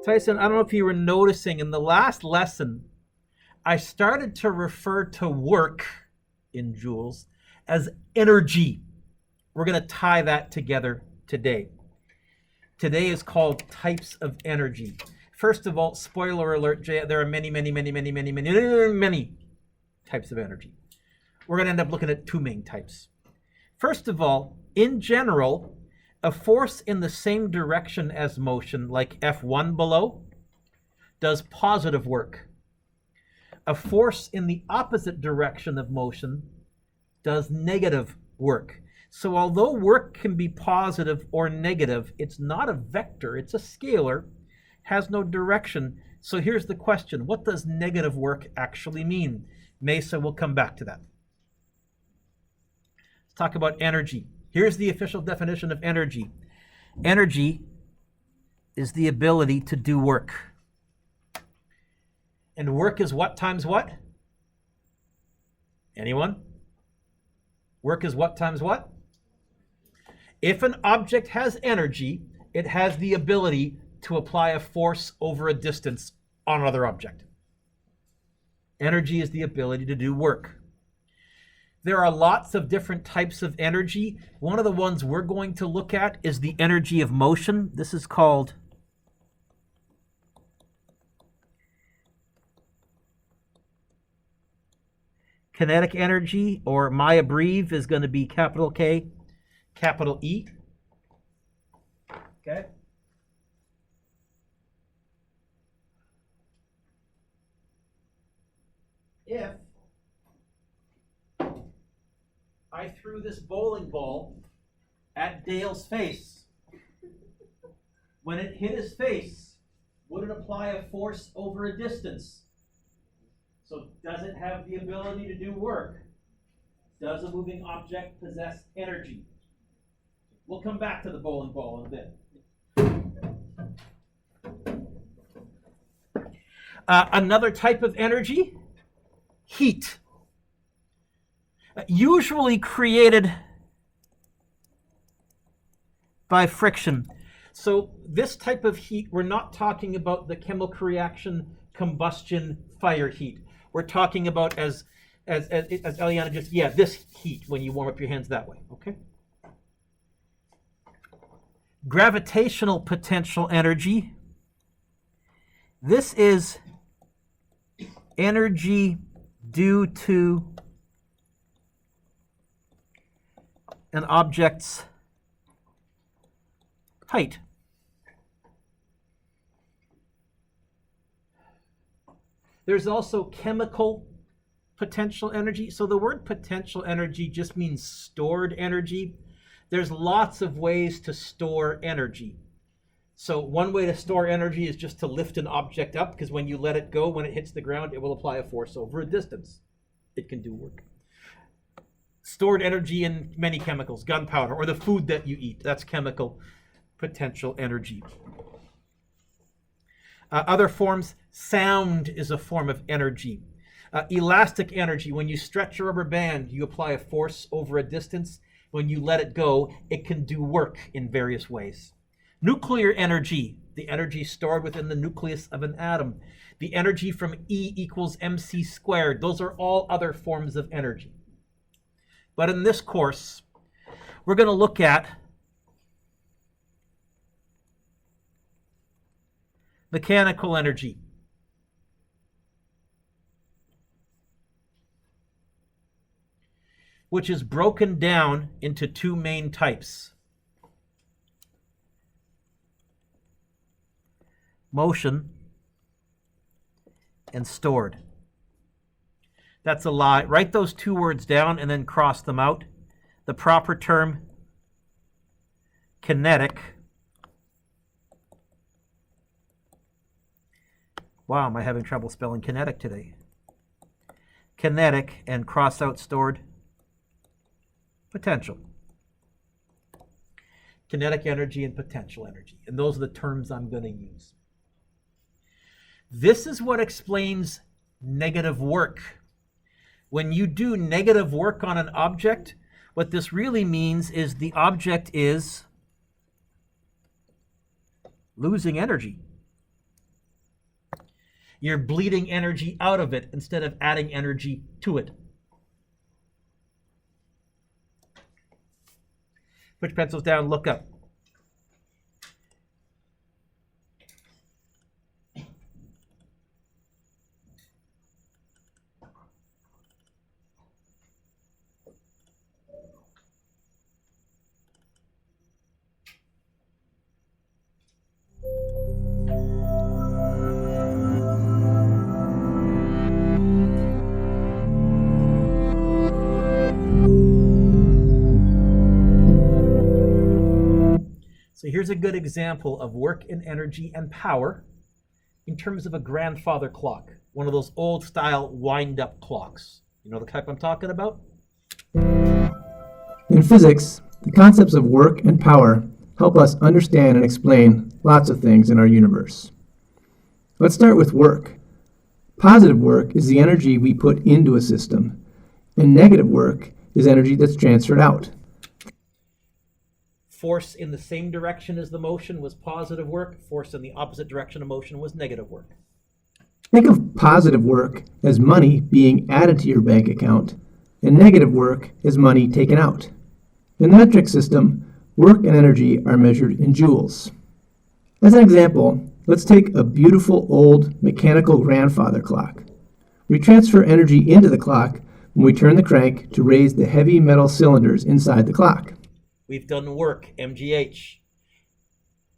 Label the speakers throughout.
Speaker 1: Tyson, I don't know if you were noticing in the last lesson, I started to refer to work in joules as energy. We're going to tie that together today. Today is called types of energy. First of all, spoiler alert, there are many types of energy. We're going to end up looking at two main types. First of all, in general, a force in the same direction as motion, like F1 below, does positive work. A force in the opposite direction of motion does negative work. So although work can be positive or negative, it's not a vector, it's a scalar, has no direction. So here's the question, what does negative work actually mean? Mesa will come back to that. Let's talk about energy. Here's the official definition of energy. Energy is the ability to do work. And work is what times what? Anyone? Work is what times what? If an object has energy, it has the ability to apply a force over a distance on another object. Energy is the ability to do work. There are lots of different types of energy. One of the ones we're going to look at is the energy of motion. This is called kinetic energy, or my abbrev is going to be capital K, capital E. Okay? If I threw this bowling ball at Dale's face, when it hit his face, would it apply a force over a distance? So does it have the ability to do work? Does a moving object possess energy? We'll come back to the bowling ball in a bit. Another type of energy, heat. Usually created by friction. So this type of heat, we're not talking about the chemical reaction, combustion, fire heat. We're talking about as Eliana just, this heat when you warm up your hands that way, okay? Gravitational potential energy. This is energy due to an object's height. There's also chemical potential energy. So the word potential energy just means stored energy. There's lots of ways to store energy. So one way to store energy is just to lift an object up, because when you let it go, when it hits the ground, it will apply a force over a distance. It can do work. Stored energy in many chemicals, gunpowder, or the food that you eat. That's chemical potential energy. Other forms, sound is a form of energy. Elastic energy, when you stretch a rubber band, you apply a force over a distance. When you let it go, it can do work in various ways. Nuclear energy, the energy stored within the nucleus of an atom. The energy from E equals mc squared. Those are all other forms of energy. But in this course, we're going to look at mechanical energy. Which is broken down into two main types. Motion and stored. That's a lie. Write those two words down and then cross them out. The proper term, kinetic. Wow, am I having trouble spelling kinetic today? Kinetic, and cross out stored, potential. Kinetic energy and potential energy. And those are the terms I'm going to use. This is what explains negative work. When you do negative work on an object, what this really means is the object is losing energy. You're bleeding energy out of it instead of adding energy to it. Put your pencils down, look up. So here's a good example of work and energy and power in terms of a grandfather clock, one of those old style wind-up clocks. You know the type I'm talking about?
Speaker 2: In physics, the concepts of work and power help us understand and explain lots of things in our universe. Let's start with work. Positive work is the energy we put into a system, and negative work is energy that's transferred out.
Speaker 1: Force in the same direction as the motion was positive work. Force in the opposite direction of motion was negative work.
Speaker 2: Think of positive work as money being added to your bank account, and negative work as money taken out. In the metric system, work and energy are measured in joules. As an example, let's take a beautiful old mechanical grandfather clock. We transfer energy into the clock when we turn the crank to raise the heavy metal cylinders inside the clock.
Speaker 1: We've done work, MGH.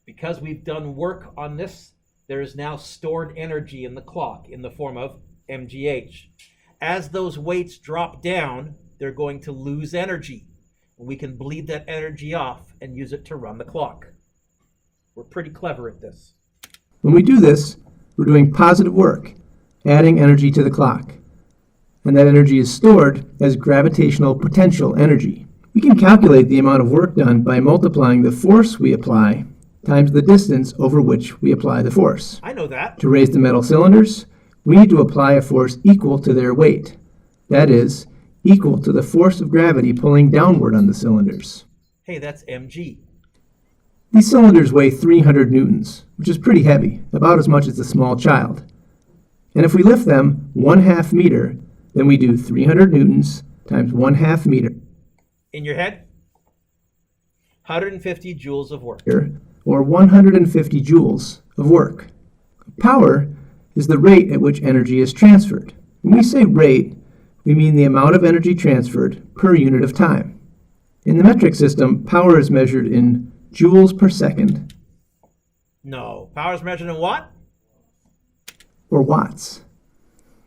Speaker 1: Because we've done work on this, there is now stored energy in the clock in the form of MGH. As those weights drop down, they're going to lose energy. And we can bleed that energy off and use it to run the clock. We're pretty clever at this.
Speaker 2: When we do this, we're doing positive work, adding energy to the clock. And that energy is stored as gravitational potential energy. We can calculate the amount of work done by multiplying the force we apply times the distance over which we apply the force.
Speaker 1: I know that.
Speaker 2: To raise the metal cylinders, we need to apply a force equal to their weight. That is, equal to the force of gravity pulling downward on the cylinders.
Speaker 1: Hey, that's mg.
Speaker 2: These cylinders weigh 300 newtons, which is pretty heavy, about as much as a small child. And if we lift them 1/2 meter, then we do 300 newtons times 1/2 meter.
Speaker 1: In your head, 150 joules of work.
Speaker 2: Or 150 joules of work. Power is the rate at which energy is transferred. When we say rate, we mean the amount of energy transferred per unit of time. In the metric system, power is measured in joules per second.
Speaker 1: No, power is measured in what?
Speaker 2: Or watts.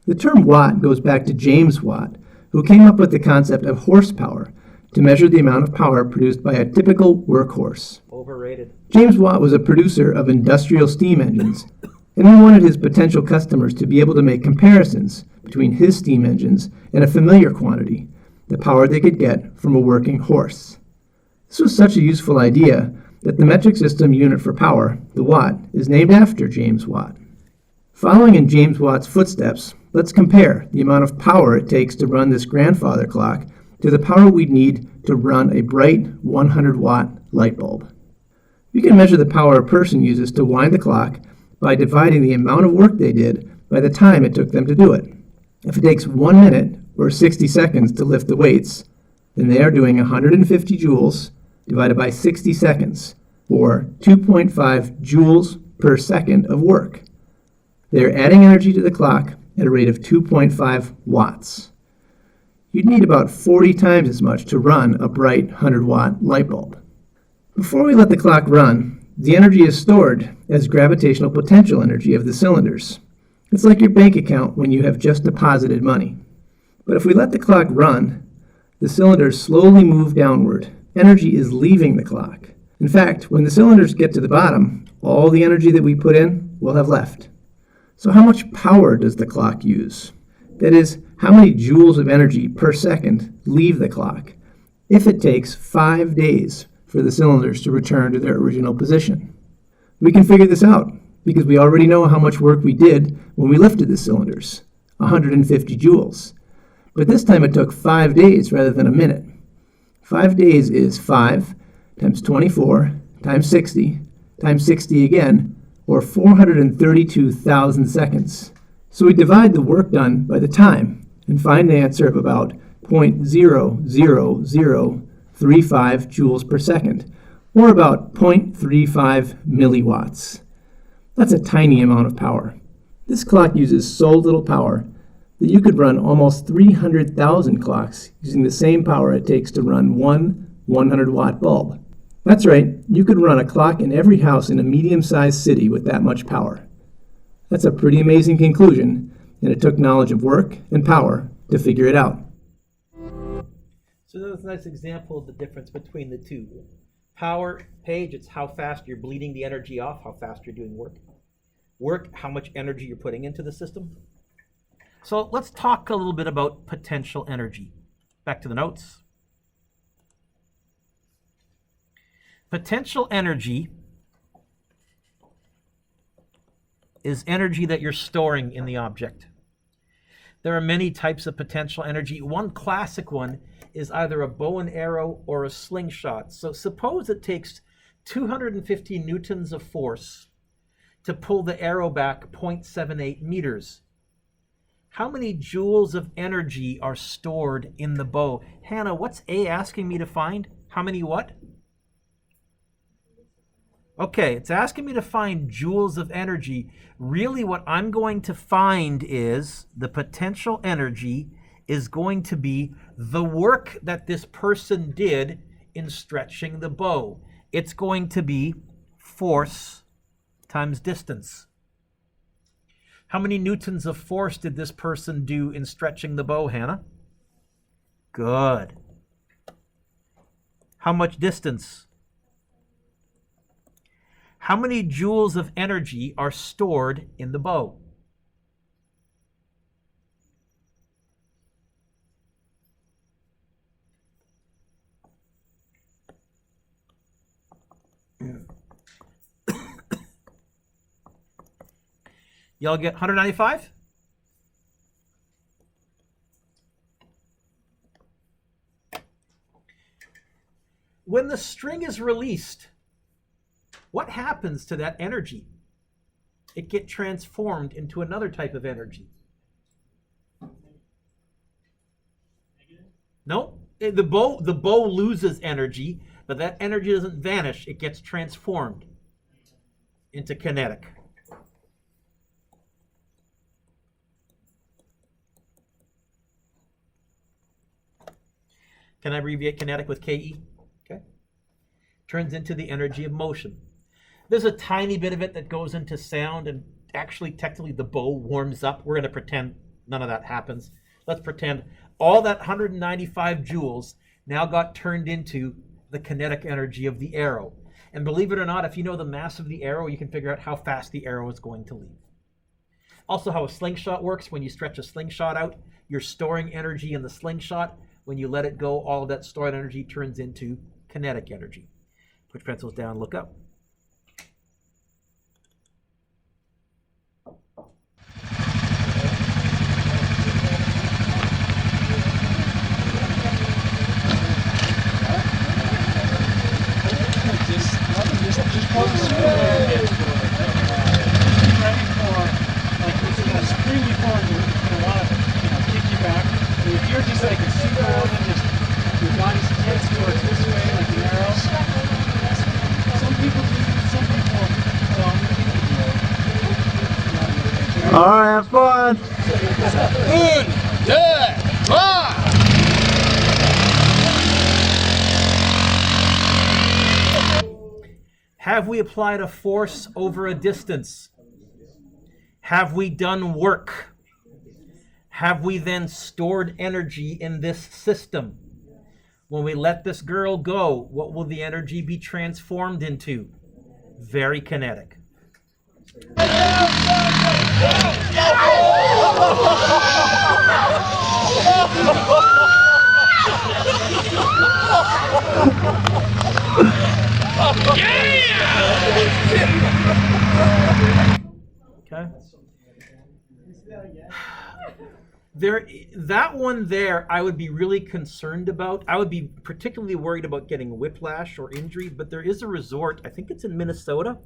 Speaker 2: The term watt goes back to James Watt, who came up with the concept of horsepower to measure the amount of power produced by a typical workhorse.
Speaker 1: Overrated.
Speaker 2: James Watt was a producer of industrial steam engines, and he wanted his potential customers to be able to make comparisons between his steam engines and a familiar quantity, the power they could get from a working horse. This was such a useful idea that the metric system unit for power, the watt, is named after James Watt. Following in James Watt's footsteps, let's compare the amount of power it takes to run this grandfather clock to the power we'd need to run a bright 100-watt light bulb. We can measure the power a person uses to wind the clock by dividing the amount of work they did by the time it took them to do it. If it takes 1 minute or 60 seconds to lift the weights, then they are doing 150 joules divided by 60 seconds, or 2.5 joules per second of work. They are adding energy to the clock at a rate of 2.5 watts. You'd need about 40 times as much to run a bright 100-watt light bulb. Before we let the clock run, the energy is stored as gravitational potential energy of the cylinders. It's like your bank account when you have just deposited money. But if we let the clock run, the cylinders slowly move downward. Energy is leaving the clock. In fact, when the cylinders get to the bottom, all the energy that we put in will have left. So how much power does the clock use? That is, how many joules of energy per second leave the clock if it takes 5 days for the cylinders to return to their original position? We can figure this out because we already know how much work we did when we lifted the cylinders, 150 joules. But this time it took 5 days rather than a minute. 5 days is 5 times 24 times 60 times 60 again, or 432,000 seconds, So we divide the work done by the time and find an answer of about 0.00035 joules per second, or about 0.35 milliwatts. That's a tiny amount of power. This clock uses so little power that you could run almost 300,000 clocks using the same power it takes to run one 100-watt bulb. That's right, you could run a clock in every house in a medium-sized city with that much power. That's a pretty amazing conclusion, and it took knowledge of work and power to figure it out.
Speaker 1: So that's a nice example of the difference between the two. Power, Paige, it's how fast you're bleeding the energy off, how fast you're doing work. Work, how much energy you're putting into the system. So let's talk a little bit about potential energy. Back to the notes. Potential energy is energy that you're storing in the object. There are many types of potential energy. One classic one is either a bow and arrow or a slingshot. So suppose it takes 250 newtons of force to pull the arrow back 0.78 meters. How many joules of energy are stored in the bow? Hannah, what's A asking me to find? How many what? Okay, it's asking me to find joules of energy. Really what I'm going to find is the potential energy is going to be the work that this person did in stretching the bow. It's going to be force times distance. How many newtons of force did this person do in stretching the bow, Hannah? Good. How much distance? How many joules of energy are stored in the bow? Y'all get 195? When the string is released, what happens to that energy? It gets transformed into another type of energy. No, the bow loses energy, but that energy doesn't vanish. It gets transformed into kinetic. Can I abbreviate kinetic with KE? Okay. Turns into the energy of motion. There's a tiny bit of it that goes into sound, and actually, technically, the bow warms up. We're going to pretend none of that happens. Let's pretend all that 195 joules now got turned into the kinetic energy of the arrow. And believe it or not, if you know the mass of the arrow, you can figure out how fast the arrow is going to leave. Also, how a slingshot works. When you stretch a slingshot out, you're storing energy in the slingshot. When you let it go, all of that stored energy turns into kinetic energy. Put your pencils down, look up.
Speaker 3: Just close the screw a bit. Ready for, like, it's going to spring you forward, you're going to want to, kick you back. But if you're just like a super open, just your body's tense towards this way, like an arrow. Some people do, some people don't.
Speaker 2: All right, have fun.
Speaker 3: 1, 2, 3.
Speaker 1: Have we applied a force over a distance? Have we done work? Have we then stored energy in this system? When we let this girl go, what will the energy be transformed into? Very kinetic. Okay. That one there, I would be really concerned about. I would be particularly worried about getting whiplash or injury, but there is a resort, I think it's in Minnesota,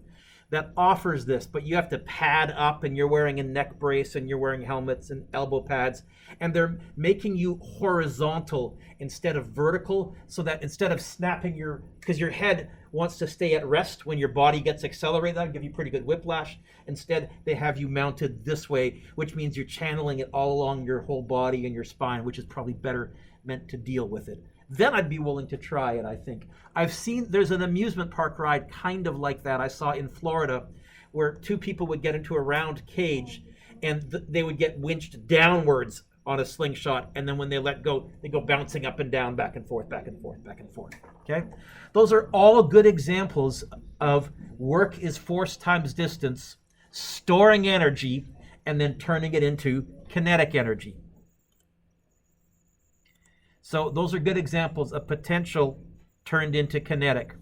Speaker 1: that offers this, but you have to pad up, and you're wearing a neck brace, and you're wearing helmets and elbow pads, and they're making you horizontal instead of vertical, so that instead of snapping because your head wants to stay at rest when your body gets accelerated, that'll give you pretty good whiplash. Instead, they have you mounted this way, which means you're channeling it all along your whole body and your spine, which is probably better meant to deal with it. Then I'd be willing to try it, I think. I've seen, there's an amusement park ride kind of like that I saw in Florida, where two people would get into a round cage, and they would get winched downwards on a slingshot, and then when they let go, they go bouncing up and down, back and forth, back and forth, back and forth. Okay? Those are all good examples of work is force times distance, storing energy, and then turning it into kinetic energy. So those are good examples of potential turned into kinetic.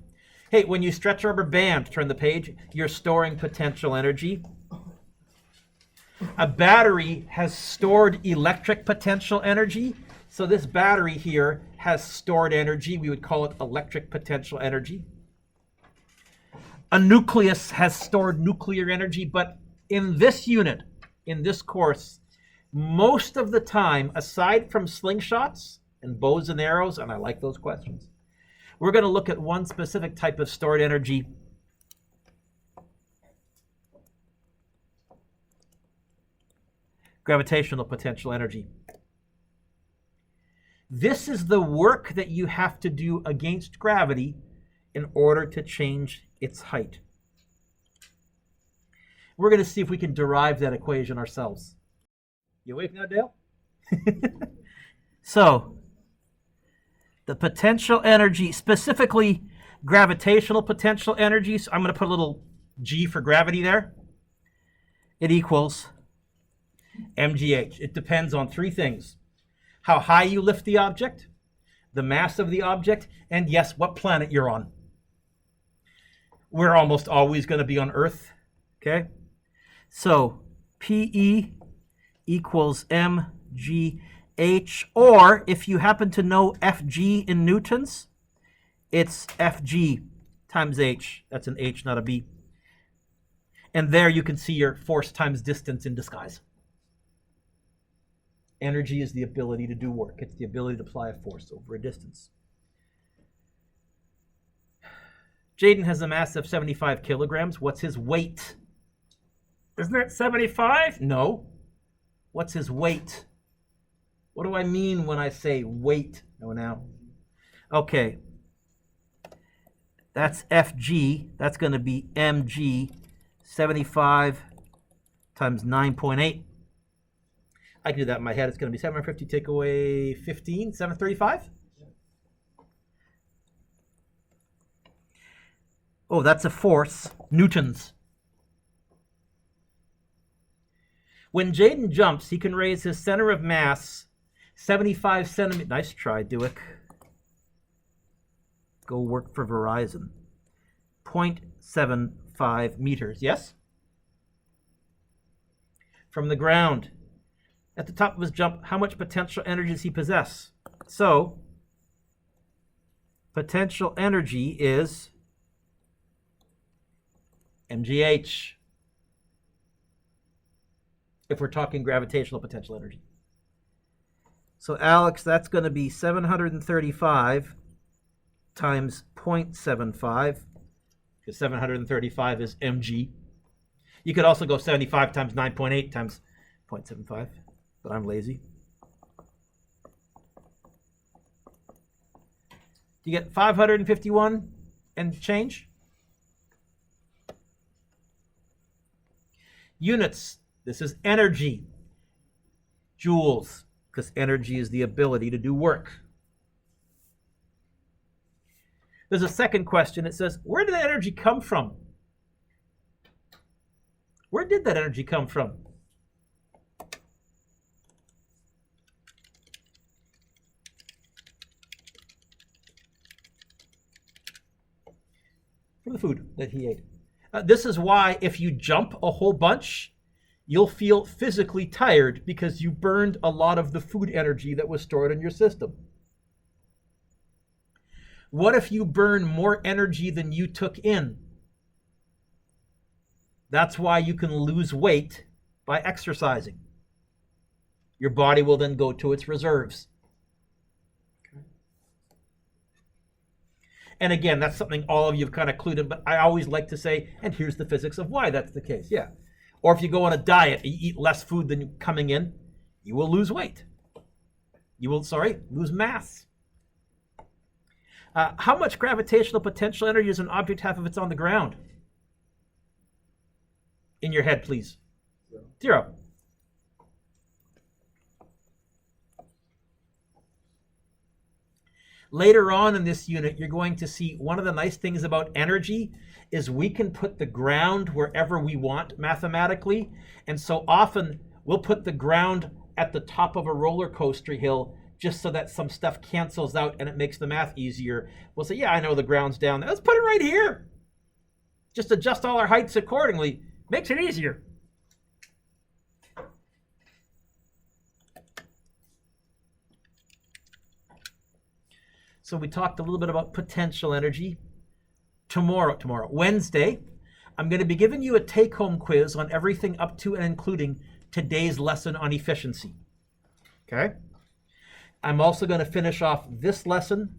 Speaker 1: Hey, when you stretch a rubber band, turn the page, you're storing potential energy. A battery has stored electric potential energy. So this battery here has stored energy. We would call it electric potential energy. A nucleus has stored nuclear energy, but in this unit, in this course, most of the time, aside from slingshots and bows and arrows, and I like those questions, we're going to look at one specific type of stored energy. Gravitational potential energy. This is the work that you have to do against gravity in order to change its height. We're going to see if we can derive that equation ourselves. You awake now, Dale? So, the potential energy, specifically gravitational potential energy, so I'm going to put a little G for gravity there. It equals mgh. It depends on three things: how high you lift the object, the mass of the object, and yes, what planet you're on. We're almost always going to be on Earth, okay? So PE equals mgh, or if you happen to know Fg in newtons, it's Fg times h. That's an h, not a b. And there you can see your force times distance in disguise. Energy is the ability to do work. It's the ability to apply a force over a distance. Jaden has a mass of 75 kilograms. What's his weight? Isn't it 75? No. What's his weight? What do I mean when I say weight? No, now. Okay. That's Fg. That's going to be mg. 75 times 9.8. I can do that in my head. It's going to be 750 take away 15, 735? Oh, that's a force, newtons. When Jaden jumps, he can raise his center of mass 75 centimeters. Nice try, Dewick. Go work for Verizon. 0.75 meters, yes? From the ground. At the top of his jump, how much potential energy does he possess? So, potential energy is mgh, if we're talking gravitational potential energy. So, Alex, that's going to be 735 times 0.75, because 735 is mg. You could also go 75 times 9.8 times 0.75. But I'm lazy. You get 551 and change. Units. This is energy. Joules, because energy is the ability to do work. There's a second question. It says, where did that energy come from? Where did that energy come from? From the food that he ate. This is why if you jump a whole bunch, you'll feel physically tired because you burned a lot of the food energy that was stored in your system. What if you burn more energy than you took in? That's why you can lose weight by exercising. Your body will then go to its reserves. And again, that's something all of you have kind of clued in, but I always like to say, and here's the physics of why that's the case. Yeah. Or if you go on a diet, you eat less food than coming in, you will lose weight. You will, lose mass. How much gravitational potential energy does an object have if it's on the ground? In your head, please. 0. Later on in this unit, you're going to see one of the nice things about energy is we can put the ground wherever we want mathematically. And so often we'll put the ground at the top of a roller coaster hill just so that some stuff cancels out and it makes the math easier. We'll say, yeah, I know the ground's down there. Let's put it right here. Just adjust all our heights accordingly. Makes it easier. So we talked a little bit about potential energy. Tomorrow, Wednesday, I'm going to be giving you a take-home quiz on everything up to and including today's lesson on efficiency. Okay? I'm also going to finish off this lesson,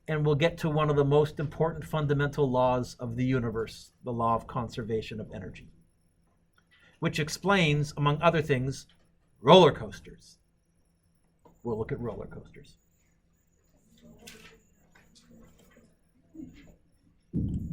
Speaker 1: and we'll get to one of the most important fundamental laws of the universe, the law of conservation of energy, which explains, among other things, roller coasters. We'll look at roller coasters.